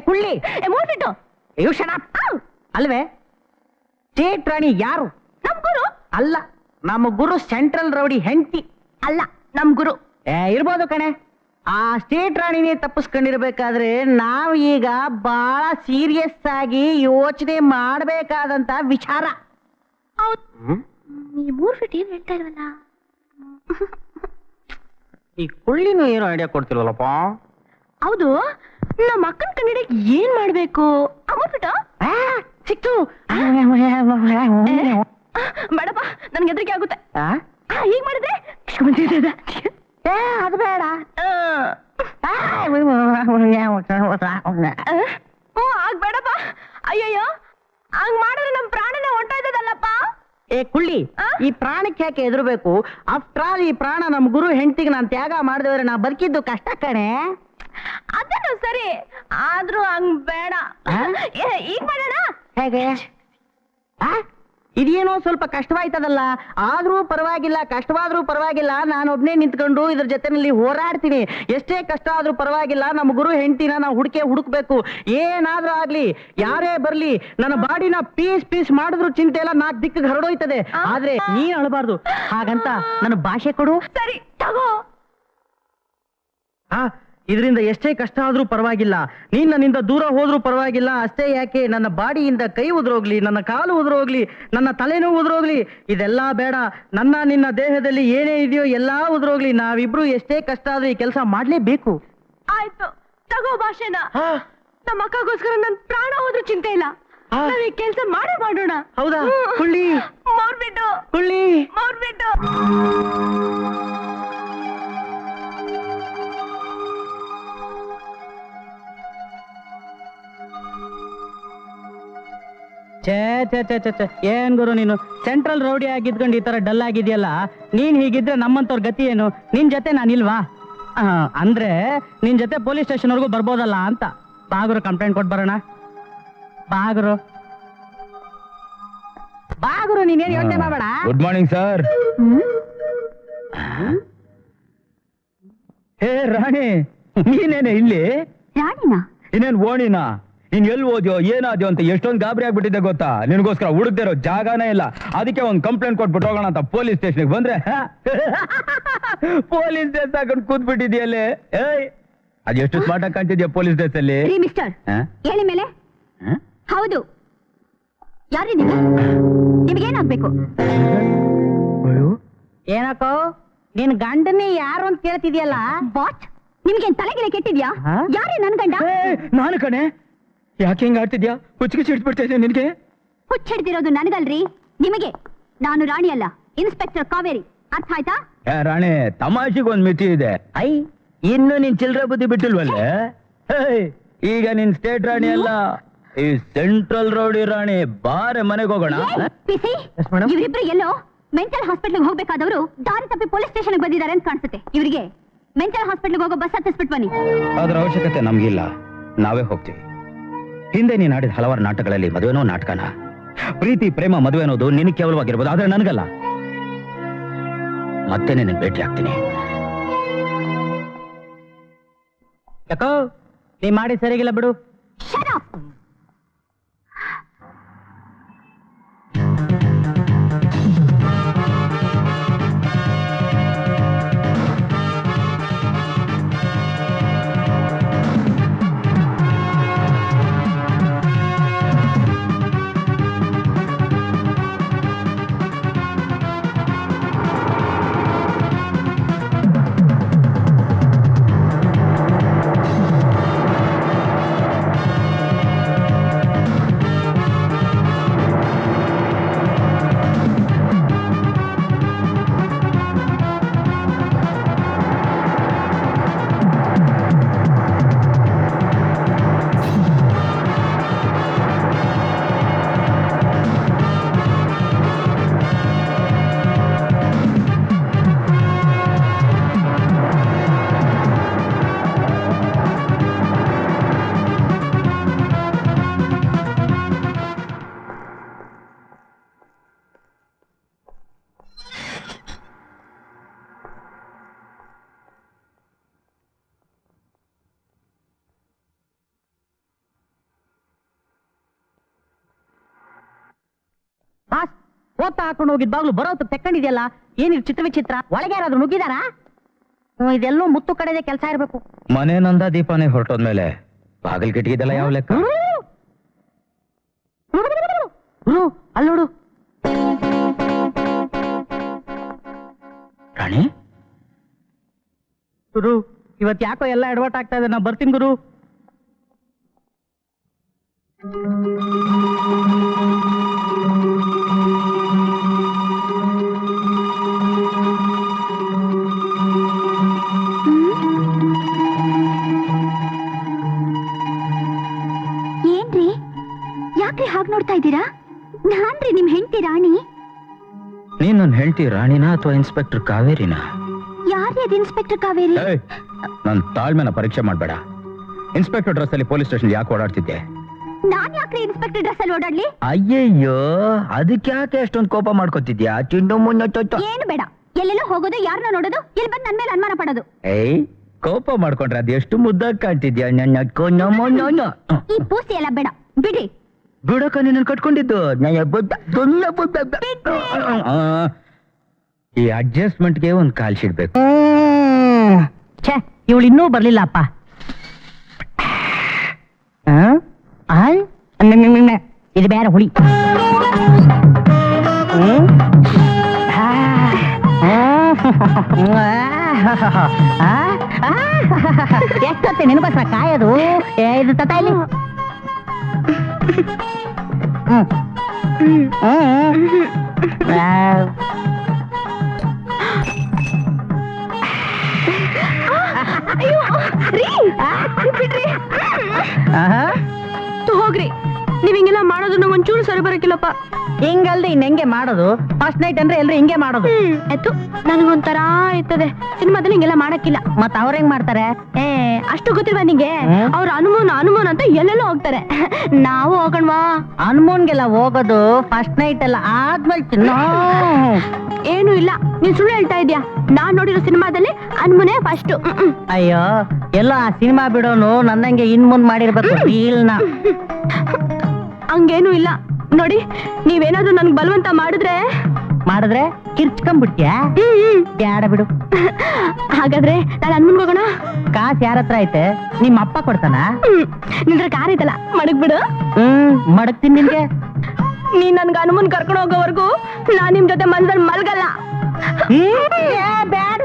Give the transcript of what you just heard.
ಕುಳ್ಳಿ ಮೂರ್ಬಿಟ್ಟು ಅಲ್ವೇ ಸ್ಟೇಟ್ ರಾಣಿ ಯಾರು? ನಮ್ ಗುರು ಅಲ್ಲ, ನಮ್ಮ ಗುರು ಸೆಂಟ್ರಲ್ ರೌಡಿ ಹೆಂಡತಿ ಅಲ್ಲ, ನಮ್ ಗುರು ಇರ್ಬೋದು ಕಣೆ. ಆ ಸ್ಟೇಟ್ ರಾಣಿನೇ ತಪ್ಪಿಸ್ಕೊಂಡಿರ್ಬೇಕಾದ್ರೆ ನಾವು ಈಗ ಬಹಳ ಸೀರಿಯಸ್ ಆಗಿ ಯೋಚನೆ ಮಾಡಬೇಕಾದಂತ ವಿಚಾರ. ಮೂರ್ಬಿಟ್ಟು ಏನ್ ಹೇಳ್ತಾ ಇಲ್ವಲ್ಲ? ಈ ಕುಳ್ಳಿನೂ ಏನೋ ಐಡಿಯಾ ಕೊಡ್ತಿಲ್ವಲ್ಲಪ್ಪ. ಹೌದು, ನಮ್ಮ ಅಕ್ಕನ ಕನ್ನಡ ಏನ್ ಮಾಡ್ಬೇಕು? ಮೂರ್ಬಿಟ್ಟು ಸಿಕ್ತು. ಬೇಡಪ್ಪ, ನನ್ಗೆ ಹೆದರಿಕೆ ಆಗುತ್ತೆ. ಈಗ ಮಾಡಿದ್ರೆ ಅದು ಬೇಡ. ಆಗ್ಬೇಡಪ್ಪ. ಅಯ್ಯಯ್ಯೋ, ಹಂಗ್ ಮಾಡಿದ್ರೆ ನಮ್ ಪ್ರಾಣನೇ ಹೊಂಟೋಯ್ತದಲ್ಲಪ್ಪ. ಕುಳ್ಳಿ, ಈ ಪ್ರಾಣಕ್ಕೆ ಯಾಕೆ ಹೆದರ್ಬೇಕು? ಆಫ್ಟರ್ ಆಲ್ ಈ ಪ್ರಾಣ ನಮ್ ಗುರು ಹೆಂಡತಿಗೆ ನಾನ್ ತ್ಯಾಗ ಮಾಡಿದವ್ರೆ ನಾ ಬದುಕಿದ್ದು ಕಷ್ಟ ಕಣೆ. ಅದನ್ನು ಸರಿ, ಆದ್ರೂ ಹಂಗ್ ಬೇಡ. ಈಗ ಮಾಡೋಣ. ಹೇಗೆ? ಇದೇನೋ ಸ್ವಲ್ಪ ಕಷ್ಟವಾಯ್ತದಲ್ಲ, ಆದ್ರೂ ಪರವಾಗಿಲ್ಲ, ಕಷ್ಟವಾದ್ರೂ ಪರವಾಗಿಲ್ಲ, ನಾನೊಬ್ನೇ ನಿಂತ್ಕೊಂಡು ಇದ್ರ ಜೊತೆನಲ್ಲಿ ಹೋರಾಡ್ತೀನಿ. ಎಷ್ಟೇ ಕಷ್ಟ ಆದ್ರೂ ಪರವಾಗಿಲ್ಲ, ನಮ್ಮ ಗುರು ಹೆಂಡತಿನ ನಾವು ಹುಡುಕ್ಬೇಕು. ಏನಾದ್ರೂ ಆಗ್ಲಿ, ಯಾರೇ ಬರ್ಲಿ, ನನ್ನ ಬಾಡಿನ ಪೀಸ್ ಮಾಡಿದ್ರು ಚಿಂತೆ ಇಲ್ಲ, 4 ದಿಕ್ಕಿಗೆ ಹರಡೋಯ್ತದೆ. ಆದ್ರೆ ನೀನ್ ಅಳಬಾರ್ದು. ಹಾಗಂತ ನನ್ನ ಭಾಷೆ ಕೊಡು. ಸರಿ ತಗೋ. ಇದರಿಂದ ಎಷ್ಟೇ ಕಷ್ಟ ಆದ್ರೂ ಪರವಾಗಿಲ್ಲ, ನೀನ್ ನನ್ನಿಂದ ದೂರ ಹೋದ್ರೂ ಪರವಾಗಿಲ್ಲ. ಅಷ್ಟೇ ಯಾಕೆ, ನನ್ನ ಬಾಡಿಯಿಂದ ಕೈ ಉದುರೋಗ್ಲಿ, ನನ್ನ ಕಾಲು ಉದುರೋಗ್ಲಿ, ನನ್ನ ತಲೆನೂ ಉದುರೋಗ್ಲಿ, ಇದೆಲ್ಲ ಬೇಡ. ನಿನ್ನ ದೇಹದಲ್ಲಿ ಏನೇ ಇದೆಯೋ ಎಲ್ಲಾ ಉದುರೋಗ್ಲಿ. ನಾವಿಬ್ರು ಎಷ್ಟೇ ಕಷ್ಟ ಆದ್ರೂ ಈ ಕೆಲಸ ಮಾಡ್ಲೇಬೇಕು. ಆಯ್ತು, ತಗೋ ಭಾಷೆನ. ನಮ್ಮ ಅಕ್ಕಗೋಸ್ಕರ ನನ್ ಪ್ರಾಣ ಹೋದ್ರೂ ಚಿಂತೆ ಇಲ್ಲ, ನಾವ್ ಈ ಕೆಲ್ಸ ಮಾಡೋಣ. ಹೌದಾ? ಕುಳ್ಳಿ ಮೌರ್ಬಿಟ್ಟು, ಕುಳ್ಳಿ ಮೌರ್ಬಿಟ್ಟು. ಏನ್ ಗುರು ನೀನು ಸೆಂಟ್ರಲ್ ರೌಡಿ ಆಗಿದ್ಕೊಂಡು ಈ ತರ ಡಲ್ ಆಗಿದ್ಯಲ್ಲ? ನೀನ್ ಹೀಗಿದ್ರೆ ನಮ್ಮಂತವ್ರ ಗತಿ ಏನು? ನಿನ್ ಜೊತೆ ನಾನಿಲ್ವಾ? ಅಂದ್ರೆ ನಿನ್ ಜೊತೆ ಪೊಲೀಸ್ ಸ್ಟೇಷನ್ ವರ್ಗೂ ಬರ್ಬೋದಲ್ಲ ಅಂತ. ಬಾಗುರು ಕಂಪ್ಲೇಂಟ್ ಕೊಟ್ ಬರೋಣ. ಬಾಗುರು ನೀನೇನು ಯೋಚನೆ ಮಾಡಬೇಡ. Good morning sir. Hey Rani, ನೀನೇನೆ ಇಲ್ಲಿ? ರಾಣಿನಾ? ಇನ್ನೇನ್ ಓಣಿನಾ? ನೀನ್ ಎಲ್ಲಿ ಓದ್ಯೋ ಏನಾದ್ಯೋ ಅಂತ ಎಷ್ಟೊಂದು ಗಾಬರಿ ಆಗ್ಬಿಟ್ಟಿದ್ದೆ ಗೊತ್ತಾ? ನಿನ್ಗೋಸ್ಕರ ಹುಡುಕ್ತಿರೋ ಜಾಗನೇ ಇಲ್ಲ. ಅದಕ್ಕೆ ಒಂದ್ ಕಂಪ್ಲೇಂಟ್ ಕೊಟ್ಬಿಟ್ಟು ಹೋಗೋಣ ಅಂತ ಪೊಲೀಸ್ ಸ್ಟೇಷನ್ಗೆ ಬಂದ್ರೆ ಪೊಲೀಸ್ ಡ್ರೆಸ್ ಹಾಕೊಂಡು ಕೂತ್ಬಿಟ್ಟಿದ್ಯಲ್ಲೇ. ಅದೆಷ್ಟು ಸ್ಮಾರ್ಟ್ ಆಗಿ ಕಾಣ್ತಿದ್ಯಾ ಪೊಲೀಸ್ ಡ್ರೆಸ್ ಅಲ್ಲಿ. ಮಿಸ್ಟರ್, ಹೇಳಿ ಮೇಲೆ. ಹೌದು, ಯಾರೇ ನೀವು? ನಿಮಗೇನಾಗ್ಬೇಕು? ಏನಕ್ಕೋ ನಿನ್ ಗಂಡನೇ ಯಾರು ಅಂತ ಕೇಳ್ತಿದ್ಯಲ್ಲ? ವಾಟ್? ನಿಮ್ಗೇನ್ ತಲೆಗಿಲೆ ಕೆಟ್ಟಿದ್ಯಾ? ಯಾರೇ ನನ್ ಗಂಡ? ನಾನು ಕಣೆ. ಯಾಕೆ ಹಿಂಗ ಆಡ್ತಿದ್ಯಾ? ಹುಚ್ಚಿಗೆ ಹಿಡ್ಬಿಡ್ತಾ ಇದ್ಯಾ ನಿನ್ಗೆ? ಹುಚ್ಚಿಡ್ದಿರೋದು ನನಗಲ್ರಿ, ನಿಮಗೆ. ನಾನು ರಾಣಿ ಅಲ್ಲ, ಇನ್ಸ್ಪೆಕ್ಟರ್ ಕಾವೇರಿ. ಅರ್ಥ ಆಯ್ತಾ? ರಾಣಿ, ತಮಾಷೆಗೆ ಒಂದ್ ಮಿತಿ ಇದೆ. ಇನ್ನು ನಿನ್ ಚಿಲ್ರೆ ಬುದ್ಧಿ ಬಿಟ್ಟಿಲ್ವಲ್ಲೇ? ಈಗ ನಿನ್ ಸ್ಟೇಟ್ ರಾಣಿ ಅಲ್ಲ, ಈ ಸೆಂಟ್ರಲ್ ರೌಡಿ ರಾಣಿ. ಬಾರೆ ಮನೆಗೆ ಹೋಗೋಣ. ಇವರಿಬ್ರು ಎಲ್ಲೋ ಮೆಂಟಲ್ ಹಾಸ್ಪಿಟಲ್ ಹೋಗ್ಬೇಕಾದವರು ದಾರಿ ತಪ್ಪಿ ಪೊಲೀಸ್ ಸ್ಟೇಷನ್ ಬಂದಿದ್ದಾರೆ ಅಂತ ಕಾಣಿಸುತ್ತೆ. ಇವರಿಗೆ ಮೆಂಟಲ್ ಹಾಸ್ಪಿಟಲ್ ಹೋಗೋ ಬಸ್ ಹತ್ತಿಸ್ಬಿಟ್ಟು ಬನ್ನಿ. ಅದ್ರ ಅವಶ್ಯಕತೆ ನಮ್ಗಿಲ್ಲ, ನಾವೇ ಹೋಗ್ತೀವಿ. ಹಿಂದೆ ನೀನ್ ಆಡಿದ ಹಲವಾರು ನಾಟಕಗಳಲ್ಲಿ ಮದುವೆನೋ ನಾಟಕನ. ಪ್ರೀತಿ ಪ್ರೇಮ ಮದುವೆ ಅನ್ನೋದು ನಿನ್ ಕೇವಲವಾಗಿರ್ಬೋದು, ಆದ್ರೆ ನನಗಲ್ಲ. ಮತ್ತೆ ನಿನ್ನ ಭೇಟಿ ಆಗ್ತೀನಿ. ಯಾಕೋ ನೀ ಮಾಡಿ ಸರಿಗಿಲ್ಲ ಬಿಡು. ಓದ್ತಾ ಹಾಕೊಂಡು ಹೋಗಿದ್ ಬಾಗ್ಲು ಬರೋತ್ತು ತೆಕ್ಕೊಂಡಿದ್ಯಲ್ಲ, ಏನಿದು ಚಿತ್ರ ವಿಚಿತ್ರ? ಒಳಗೆ ಯಾರಾದ್ರೂ ನುಗ್ಗಿದಾರಾ? ಇದೆಲ್ಲೋ ಮುತ್ತು ಕಡೆದೆ ಕೆಲಸ ಇರ್ಬೇಕು. ಮನೆ ನಂದ ದೀಪಾನೇ ಹೊರಟೋದ್ಮೇಲೆ ಬಾಗಿಲ್ ಕಿಟಕಿದೆಲ್ಲ ಯಾವ ಲೆಕ್ಕ? ಅಲ್ಲಿ ನೋಡು. ರಾಣಿ ಗುರು, ಇವತ್ ಯಾಕೋ ಎಲ್ಲ ಎಡವಟ್ ಆಗ್ತಾ ಇದೆ. ನಾ ಬರ್ತೀನಿ ಗುರು. ಏನ್ರಿ, ಯಾಕ್ರಿ ಹಾಗೆ ನೋಡ್ತಾ ಇದ್ದೀರಾ? ನಾನ್ರಿ ನಿಮ್ ಹೆಂಡತಿ ರಾಣಿ. ನೀನ್ ನನ್ ಹೆಂಡತಿ ರಾಣಿನಾ ಅಥವಾ ಇನ್ಸ್ಪೆಕ್ಟರ್ ಕಾವೇರಿನಾ? ಯಾರ್ರಿ ಅದು ಇನ್ಸ್ಪೆಕ್ಟರ್ ಕಾವೇರಿ? ನನ್ ತಾಳ್ಮೆನ ಪರೀಕ್ಷೆ ಮಾಡ್ಬೇಡ. ಇನ್ಸ್ಪೆಕ್ಟರ್ ಡ್ರೆಸ್ ಅಲ್ಲಿ ಪೊಲೀಸ್ ಸ್ಟೇಷನ್ ಯಾಕೆ ಓಡಾಡ್ತಿದ್ದೆ? ನಾನ್ ಯಾಕ್ರಿ ಇನ್ಸ್ಪೆಕ್ಟರ್ ಡ್ರೆಸ್ ಅಲ್ಲಿ ಓಡಾಡ್ಲಿ? ಅಯ್ಯಯ್ಯೋ, ಅದಕ್ಕೆ ಯಾಕೆ ಅಷ್ಟೊಂದು ಕೋಪ ಮಾಡ್ಕೊತಿದ್ಯಾ? ಚಿಂಡು ಮುನ್ನ ಏನು ಬೇಡ, ಎಲ್ಲೆಲ್ಲೋ ಹೋಗೋದು, ಯಾರನ್ನ ನೋಡೋದು, ಇಲ್ಲಿ ಬಂದು ನನ್ ಮೇಲೆ ಅನುಮಾನ ಪಡೋದು. ಏಯ್, ಕೋಪ ಮಾಡ್ಕೊಂಡ್ರೆ ಅದು ಎಷ್ಟು ಮುದ್ದಾಗಿ ಕಾಣ್ತಿದ್ಯಾ ನನ್ನ. ಈ ಪೂಸಿ ಎಲ್ಲ ಬೇಡ, ಬಿಡ್ರಿ. ಬಿಡಕ ನಿನ್ನ ಕಟ್ಕೊಂಡಿದ್ದು ಈ ಅಡ್ಜಸ್ಟ್ಮೆಂಟ್ಗೆ ಒಂದ್ ಕಾಲ್ ಶೀಟ್ ಬೇಕು. ಛೇ, ಇವಳು ಇನ್ನೂ ಬರ್ಲಿಲ್ಲಪ್ಪ. ಇದು ಬೇರೆ ಹುಳಿ. ಎಷ್ಟೊತ್ತೆ ನೆನಪಸ್ರ ಕಾಯೋದು? ಇದು ತತ ಇಲ್ಲಿ. ಹೋಗ್ರಿ, ನೀವ್ ಹಿಂಗೆಲ್ಲ ಮಾಡೋದು ನಂಗೆ ಒಂಚೂರು ಸರಿ ಬರಕಿಲ್ಲಪ್ಪ. ಹಿಂಗಲ್ದೆ ಇನ್ ಹೆಂಗೆ ಮಾಡೋದು? ಫಸ್ಟ್ ನೈಟ್ ಅಂದ್ರೆ ಎಲ್ರು ಹಿಂಗೆ ಮಾಡೋದು. ಆಯ್ತು, ನನಗೊಂಥರ ಇರ್ತದೆ. ಸಿನಿಮಾದಲ್ಲಿ ಹಿಂಗೆಲ್ಲ ಮಾಡಕ್ಕಿಲ್ಲ. ಮತ್ ಅವ್ರ ಹೆಂಗ್ ಮಾಡ್ತಾರೆ? ಅಷ್ಟು ಗೊತ್ತಿಲ್ವಾ ನಿಂಗೆ? ಅವ್ರ ಅನುಮಾನ ಅಂತ ಎಲ್ಲೆಲ್ಲೋ ಹೋಗ್ತಾರೆ. ನಾವು ಹೋಗಣ್ವಾ? ಹನುಮೂನ್ಗೆಲ್ಲ ಹೋಗೋದು ಫಸ್ಟ್ ನೈಟ್ ಎಲ್ಲ ಆದ್ಮೇಲೆ ಚಿನ್ನ. ಏನು ಇಲ್ಲ, ನೀನ್ ಸುಳ್ಳು ಹೇಳ್ತಾ ಇದ್ಯಾ. ನಾನ್ ನೋಡಿರೋ ಸಿನಿಮಾದಲ್ಲಿ ಅನುಮನೆ ಫಸ್ಟ್. ಅಯ್ಯೋ, ಎಲ್ಲೋ ಆ ಸಿನಿಮಾ ಬಿಡೋನು ನನ್ನಂಗೆ ಇನ್ ಮುಂದ್ ಮಾಡಿರ್ಬೇಕು ರೀಲ್ನ. ಹಂಗೇನು ಇಲ್ಲ ನೋಡಿ, ನೀವೇನಾದ್ರೂ ನನ್ಗೆ ಬಲವಂತ ಮಾಡಿದ್ರೆ ಕಿರ್ಚ್ಕೊಂಡ್ಬಿಡ್ತೀಯ. ಬ್ಯಾಡ ಬಿಡು. ಹಾಗಾದ್ರೆ ನಾನು ಅನ್ಮನ್ಗೆ ಹೋಗೋಣ. ಕಾಸು ಯಾರ ಹತ್ರ ಐತೆ? ನಿಮ್ಮ ಅಪ್ಪ ಕೊಡ್ತಾನ? ನಿಂದ್ರ ಕಾರ್ ಐತಲ್ಲ, ಮಡಗ್ಬಿಡು. ಮಡಗ್ತೀನಿ ನಿನ್ಗೆ. ನೀನ್ ನನ್ಗೆ ಅನುಮನ್ ಕರ್ಕೊಂಡು ಹೋಗೋವರೆಗೂ ನಾನ್ ನಿಮ್ ಜೊತೆ ಮನದಲ್ಲಿ ಮಲ್ಗಲ್ಲ. ಬ್ಯಾಡ